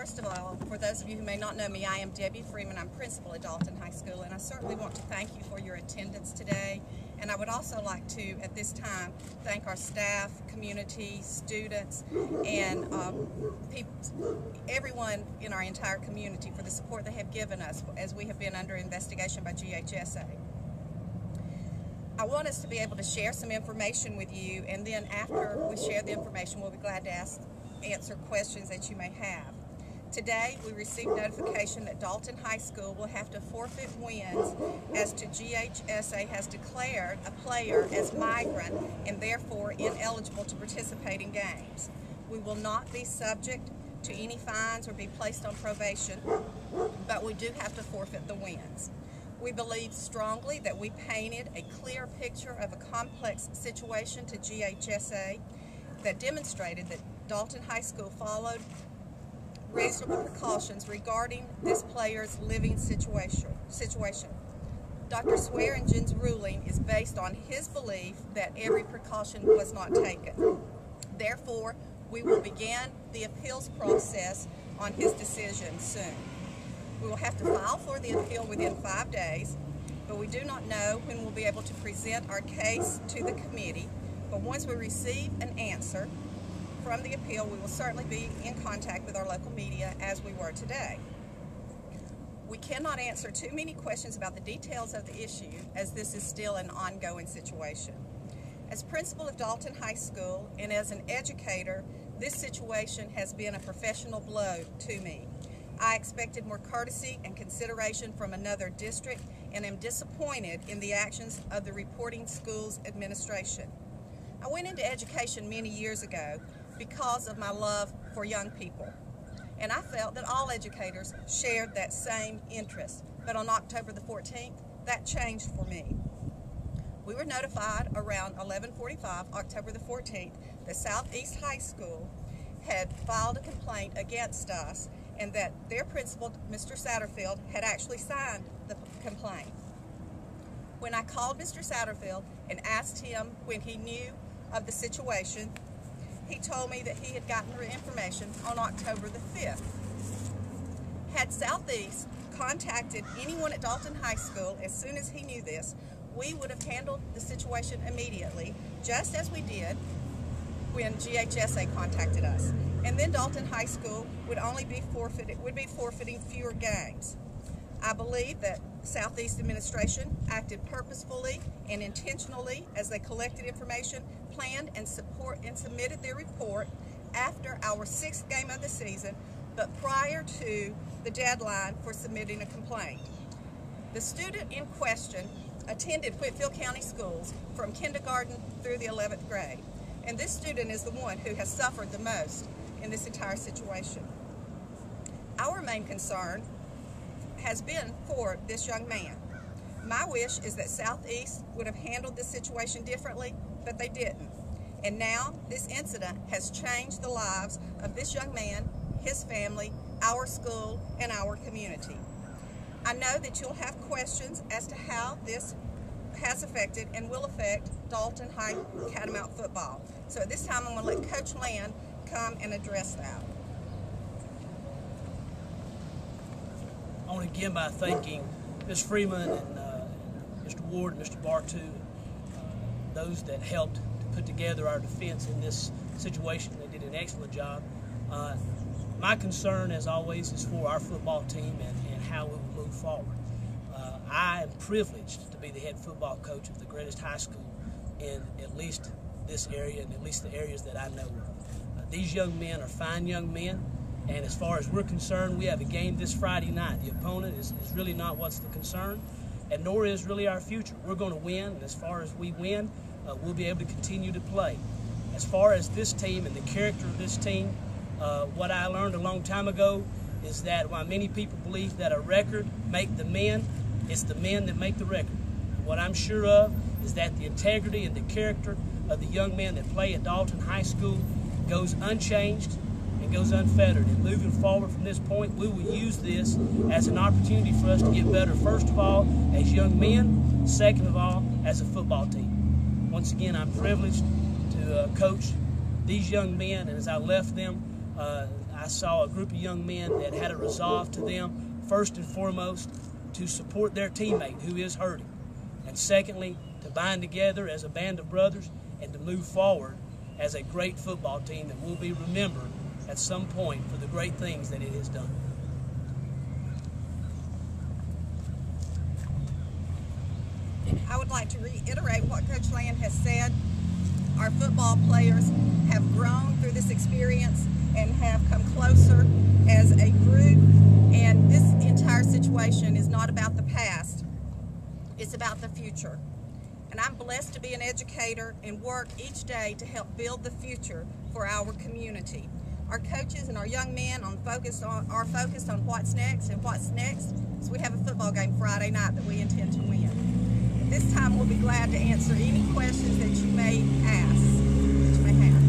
First of all, for those of you who may not know me, I am Debbie Freeman. I'm principal at Dalton High School, and I certainly want to thank you for your attendance today. And I would also like to, at this time, thank our staff, community, students, and everyone in our entire community for the support they have given us as we have been under investigation by GHSA. I want us to be able to share some information with you, and then after we share the information, we'll be glad to answer questions that you may have. Today, we received notification that Dalton High School will have to forfeit wins as to GHSA has declared a player as migrant and therefore ineligible to participate in games. We will not be subject to any fines or be placed on probation, but we do have to forfeit the wins. We believe strongly that we painted a clear picture of a complex situation to GHSA that demonstrated that Dalton High School followed reasonable precautions regarding this player's living situation. Dr. Swearingen's ruling is based on his belief that every precaution was not taken. Therefore, we will begin the appeals process on his decision soon. We will have to file for the appeal within 5 days, but we do not know when we'll be able to present our case to the committee. But once we receive an answer from the appeal, we will certainly be in contact with our local media as we were today. We cannot answer too many questions about the details of the issue, as this is still an ongoing situation. As principal of Dalton High School and as an educator, this situation has been a professional blow to me. I expected more courtesy and consideration from another district and am disappointed in the actions of the reporting school's administration. I went into education many years ago because of my love for young people, and I felt that all educators shared that same interest. But on October the 14th, that changed for me. We were notified around 11:45, October the 14th, that Southeast High School had filed a complaint against us and that their principal, Mr. Satterfield, had actually signed the complaint. When I called Mr. Satterfield and asked him when he knew of the situation, he told me that he had gotten the information on October the 5th. Had Southeast contacted anyone at Dalton High School as soon as he knew this, we would have handled the situation immediately, just as we did when GHSA contacted us. And then Dalton High School would be forfeiting fewer games. I believe that Southeast administration acted purposefully and intentionally as they collected information, planned and submitted their report after our 6th game of the season, but prior to the deadline for submitting a complaint. The student in question attended Whitfield County schools from kindergarten through the 11th grade, and this student is the one who has suffered the most in this entire situation. Our main concern has been for this young man. My wish is that Southeast would have handled this situation differently, but they didn't. And now this incident has changed the lives of this young man, his family, our school, and our community. I know that you'll have questions as to how this has affected and will affect Dalton High Catamount football. So at this time, I'm going to let Coach Land come and address that. I want to begin by thanking Ms. Freeman and Mr. Ward and Mr. Bartu, those that helped to put together our defense in this situation. They did an excellent job. My concern, as always, is for our football team and how we will move forward. I am privileged to be the head football coach of the greatest high school in at least this area and at least the areas that I know of. These young men are fine young men, and as far as we're concerned, we have a game this Friday night. The opponent is really not what's the concern, and nor is really our future. We're going to win, and as far as we win, we'll be able to continue to play. As far as this team and the character of this team, what I learned a long time ago is that while many people believe that a record make the men, it's the men that make the record. What I'm sure of is that the integrity and the character of the young men that play at Dalton High School goes unchanged and goes unfettered. And moving forward from this point, we will use this as an opportunity for us to get better, first of all, as young men, second of all, as a football team. Once again, I'm privileged to coach these young men, and as I left them, I I saw a group of young men that had a resolve to them, first and foremost, to support their teammate who is hurting, and secondly, to bind together as a band of brothers and to move forward as a great football team that will be remembered at some point for the great things that it has done. I would like to reiterate what Coach Land has said. Our football players have grown through this experience and have come closer as a group, and this entire situation is not about the past, it's about the future. And I'm blessed to be an educator and work each day to help build the future for our community. Our coaches and our young men are focused on what's next, and what's next is we have a football game Friday night that we intend to win. At this time, we'll be glad to answer any questions that you may ask, that you may have.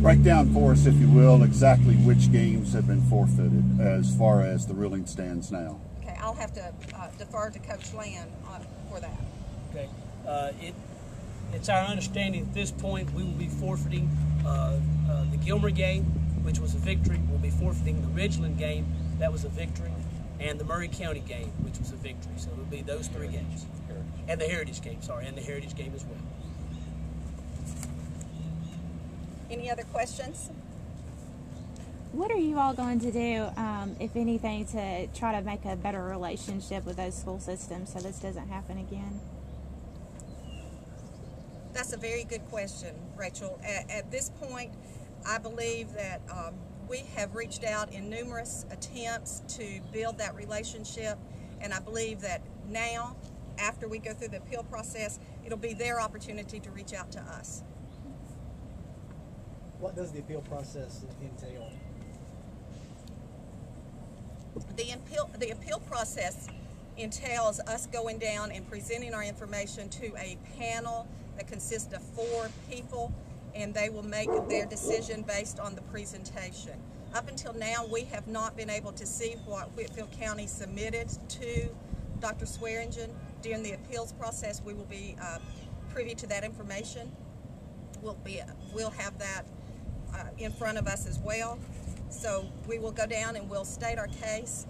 Break down for us, if you will, exactly which games have been forfeited as far as the ruling stands now. Okay, I'll have to defer to Coach Land for that. Okay. It's our understanding at this point we will be forfeiting the Gilmer game, which was a victory. We'll be forfeiting the Ridgeland game, that was a victory, and the Murray County game, which was a victory. So it'll be those three games. And the Heritage game, and the Heritage game as well. Any other questions? What are you all going to do, if anything, to try to make a better relationship with those school systems so this doesn't happen again? That's a very good question, Rachel. At this point, I believe that we have reached out in numerous attempts to build that relationship, and I believe that now, after we go through the appeal process, it'll be their opportunity to reach out to us. What does the appeal process entail? The appeal process entails us going down and presenting our information to a panel that consists of 4 people, and they will make their decision based on the presentation. Up until now, we have not been able to see what Whitfield County submitted to Dr. Swearingen. During the appeals process, we will be privy to that information. We'll have that in front of us as well. So we will go down and we'll state our case.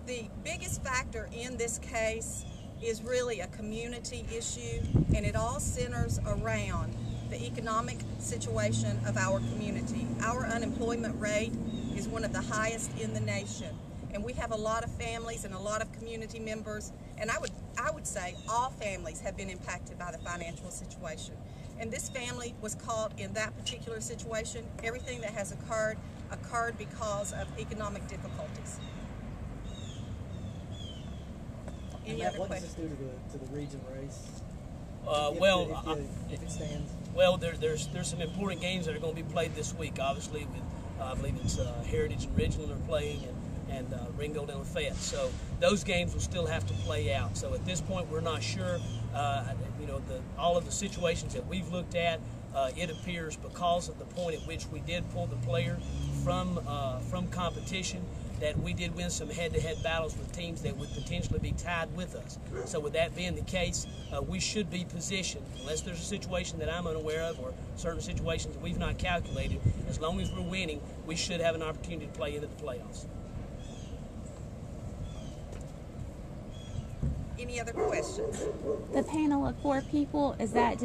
The biggest factor in this case is really a community issue, and it all centers around the economic situation of our community. Our unemployment rate is one of the highest in the nation, and we have a lot of families and a lot of community members, and I would say all families have been impacted by the financial situation. And this family was caught in that particular situation. Everything that has occurred because of economic difficulties. Any other what questions? does this do to the region race? If it stands. Well, there's some important games that are going to be played this week. Obviously, with I believe it's Heritage and Ridgeland are playing, and Ringgold and Lafayette. So those games will still have to play out. So at this point, we're not sure. All of the situations that we've looked at, it appears because of the point at which we did pull the player from competition, that we did win some head-to-head battles with teams that would potentially be tied with us. So with that being the case, we should be positioned, unless there's a situation that I'm unaware of or certain situations that we've not calculated, as long as we're winning, we should have an opportunity to play into the playoffs. Any other questions? The panel of 4 people, is that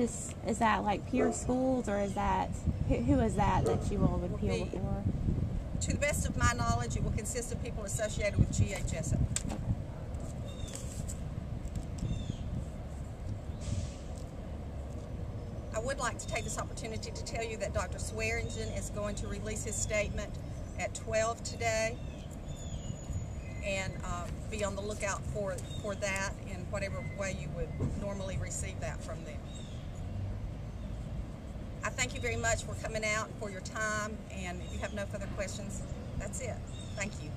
like peer schools, or is that, who is that you all would appeal before? To the best of my knowledge, it will consist of people associated with GHSA. Okay. I would like to take this opportunity to tell you that Dr. Swearingen is going to release his statement at 12 today, and be on the lookout for that in whatever way you would normally receive that from them. I thank you very much for coming out and for your time, and if you have no further questions, that's it. Thank you.